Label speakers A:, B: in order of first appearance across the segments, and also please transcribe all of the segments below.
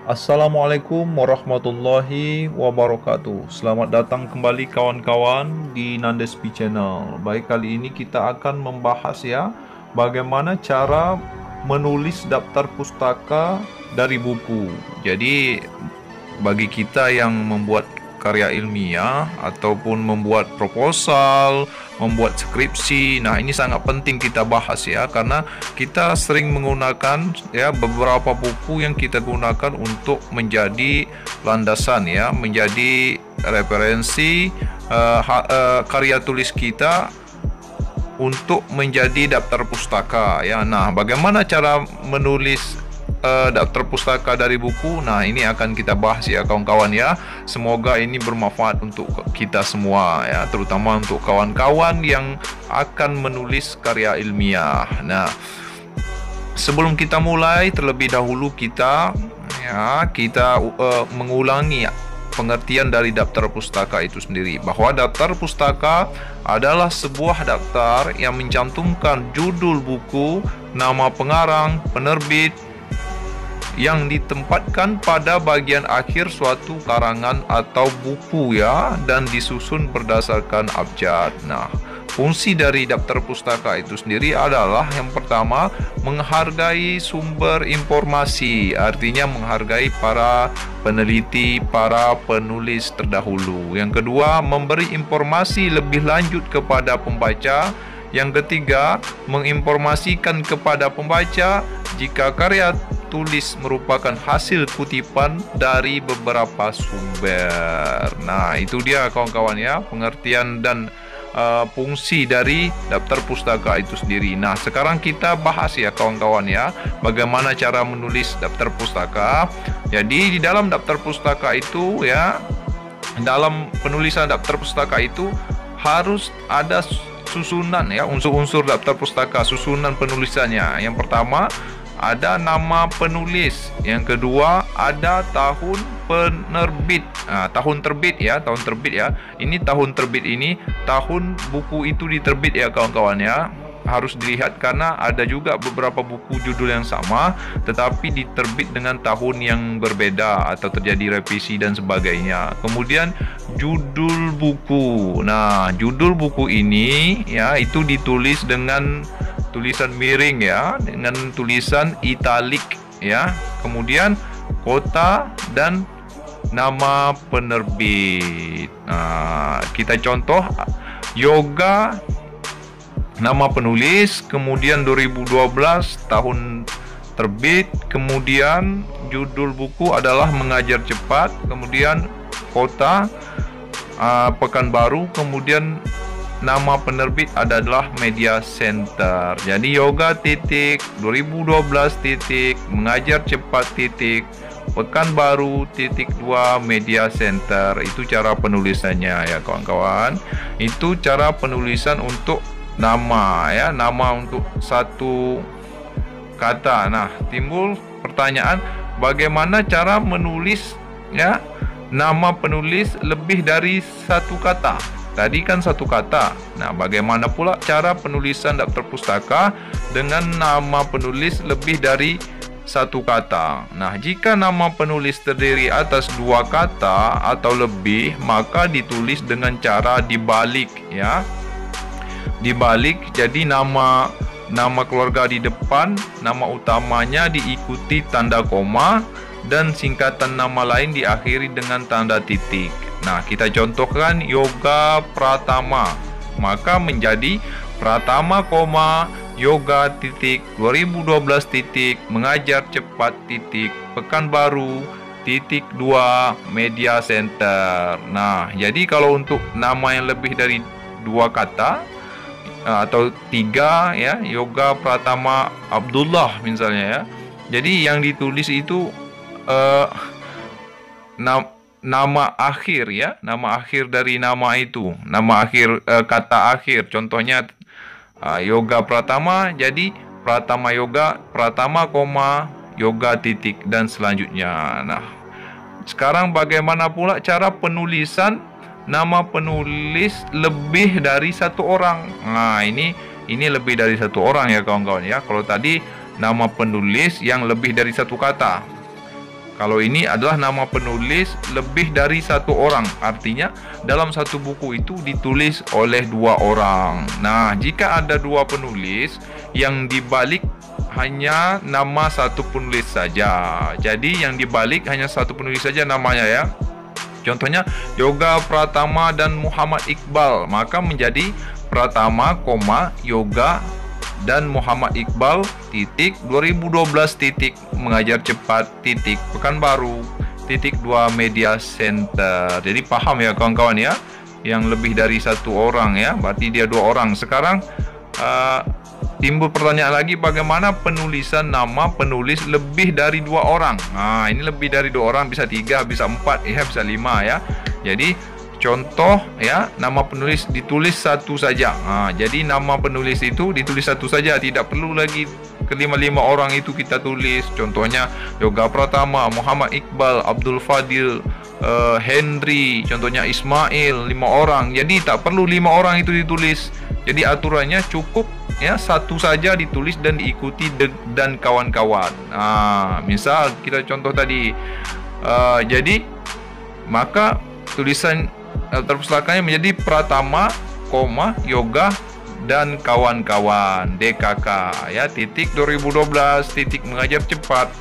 A: Assalamualaikum warahmatullahi wabarakatuh. Selamat datang kembali kawan-kawan di Nandespi Channel. Baik, kali ini kita akan membahas bagaimana cara menulis daftar pustaka dari buku. Jadi bagi kita yang membuat karya ilmiah ataupun membuat proposal, membuat skripsi, nah ini sangat penting kita bahas karena kita sering menggunakan beberapa buku yang kita gunakan untuk menjadi landasan menjadi referensi karya tulis kita untuk menjadi daftar pustaka Nah, bagaimana cara menulis daftar pustaka dari buku? Nah, ini akan kita bahas kawan-kawan Semoga ini bermanfaat untuk kita semua terutama untuk kawan-kawan yang akan menulis karya ilmiah. Nah, sebelum kita mulai, terlebih dahulu kita mengulangi pengertian dari daftar pustaka itu sendiri, bahwa daftar pustaka adalah sebuah daftar yang mencantumkan judul buku, nama pengarang, penerbit, yang ditempatkan pada bagian akhir suatu karangan atau buku dan disusun berdasarkan abjad. Nah, fungsi dari daftar pustaka itu sendiri adalah yang pertama, menghargai sumber informasi, artinya menghargai para peneliti, para penulis terdahulu. Yang kedua, memberi informasi lebih lanjut kepada pembaca. Yang ketiga, menginformasikan kepada pembaca jika karya tulis merupakan hasil kutipan dari beberapa sumber. Nah, itu dia kawan-kawan pengertian dan fungsi dari daftar pustaka itu sendiri. Nah, sekarang kita bahas kawan-kawan bagaimana cara menulis daftar pustaka. Jadi di dalam daftar pustaka itu dalam penulisan daftar pustaka itu harus ada susunan unsur-unsur daftar pustaka, susunan penulisannya. Yang pertama ada nama penulis, yang kedua ada tahun penerbit, tahun terbit ini tahun terbit, ini tahun buku itu diterbit kawan-kawan harus dilihat karena ada juga beberapa buku judul yang sama tetapi diterbit dengan tahun yang berbeda atau terjadi revisi dan sebagainya. Kemudian judul buku. Nah, judul buku ini itu ditulis dengan tulisan miring dengan tulisan italik Kemudian kota dan nama penerbit. Nah, kita contoh Yoga, nama penulis, kemudian 2012 tahun terbit, kemudian judul buku adalah Mengajar Cepat, kemudian kota Pekanbaru, kemudian nama penerbit adalah Media Center. Jadi Yoga 2012 Mengajar Cepat Pekanbaru 2 Media Center. Itu cara penulisannya kawan-kawan. Itu cara penulisan untuk nama nama untuk satu kata. Nah, timbul pertanyaan, bagaimana cara menulis nama penulis lebih dari satu kata? Tadi kan satu kata. Nah, bagaimana pula cara penulisan daftar pustaka dengan nama penulis lebih dari satu kata? Nah, jika nama penulis terdiri atas dua kata atau lebih, maka ditulis dengan cara dibalik dibalik. Jadi nama keluarga di depan, nama utamanya diikuti tanda koma, dan singkatan nama lain diakhiri dengan tanda titik. Nah, kita contohkan Yoga Pratama, maka menjadi Pratama, Yoga 2012 Mengajar Cepat Pekanbaru 2 Media Center. Nah, jadi kalau untuk nama yang lebih dari dua kata atau tiga Yoga Pratama Abdullah misalnya jadi yang ditulis itu nama akhir nama akhir dari nama itu, nama akhir kata akhir. Contohnya Yoga Pratama, jadi Pratama Yoga, Pratama, Yoga dan selanjutnya. Nah, sekarang bagaimana pula cara penulisan nama penulis lebih dari satu orang? Nah, ini lebih dari satu orang kawan-kawan Kalau tadi nama penulis yang lebih dari satu kata. Kalau ini adalah nama penulis lebih dari satu orang, artinya dalam satu buku itu ditulis oleh dua orang. Nah, jika ada dua penulis, yang dibalik hanya nama satu penulis saja. Jadi yang dibalik hanya satu penulis saja namanya ya. Contohnya Yoga Pratama dan Muhammad Iqbal, maka menjadi Pratama, Yoga dan Muhammad Iqbal, 2012, mengajar cepat, Pekanbaru, 2 Media Center. Jadi paham ya kawan-kawan ya, yang lebih dari satu orang ya, berarti dia dua orang. Sekarang timbul pertanyaan lagi, bagaimana penulisan nama penulis lebih dari dua orang? Nah, ini lebih dari dua orang, bisa 3, bisa 4, ya bisa 5 ya. Jadi contoh ya, nama penulis ditulis satu saja. Nah, jadi nama penulis itu ditulis satu saja, tidak perlu lagi kelima-lima orang itu kita tulis. Contohnya Yoga Pratama, Muhammad Iqbal, Abdul Fadil, Henry, contohnya Ismail, 5 orang. Jadi tak perlu 5 orang itu ditulis. Jadi aturannya cukup ya, satu saja ditulis dan diikuti dan kawan-kawan. Nah, misal kita contoh tadi, jadi maka tulisan terpustakanya menjadi Pratama, Yoga dan kawan-kawan, DKK ya, 2012, mengajar cepat,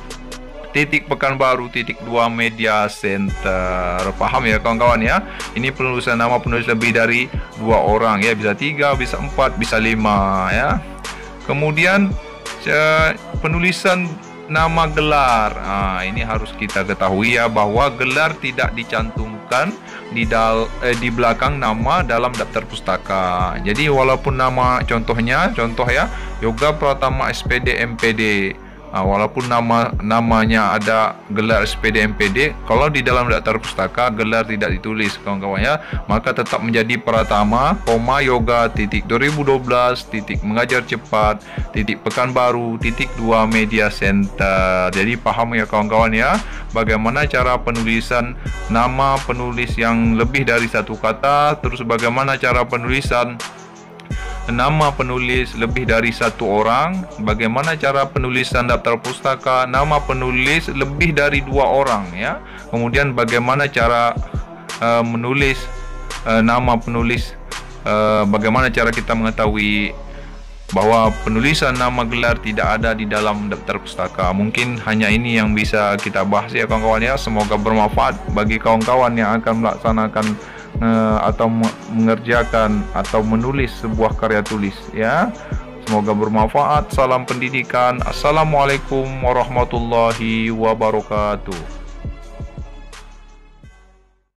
A: Pekanbaru, 2 Media Center. Paham ya kawan-kawan ya? Ini penulisan nama penulis lebih dari 2 orang ya, bisa 3, bisa 4, bisa 5 ya. Kemudian penulisan nama gelar. Nah, ini harus kita ketahui ya, bahwa gelar tidak dicantumkan di belakang nama dalam daftar pustaka. Jadi walaupun nama contoh ya, Yoga Pratama SPD MPD. Nah, walaupun namanya ada gelar SPD MPD, kalau di dalam daftar pustaka gelar tidak ditulis kawan-kawan ya, maka tetap menjadi Pratama, Yoga, 2012, mengajar cepat, Pekanbaru, 2 Media Center. Jadi paham ya kawan-kawan ya, bagaimana cara penulisan nama penulis yang lebih dari satu kata, terus bagaimana cara penulisan nama penulis lebih dari satu orang, bagaimana cara penulisan daftar pustaka nama penulis lebih dari 2 orang ya. Kemudian bagaimana cara menulis nama penulis, bagaimana cara kita mengetahui bahwa penulisan nama gelar tidak ada di dalam daftar pustaka. Mungkin hanya ini yang bisa kita bahas ya kawan-kawan ya. Semoga bermanfaat bagi kawan-kawan yang akan melaksanakan atau mengerjakan atau menulis sebuah karya tulis ya. Semoga bermanfaat. Salam pendidikan. Assalamualaikum warahmatullahi wabarakatuh.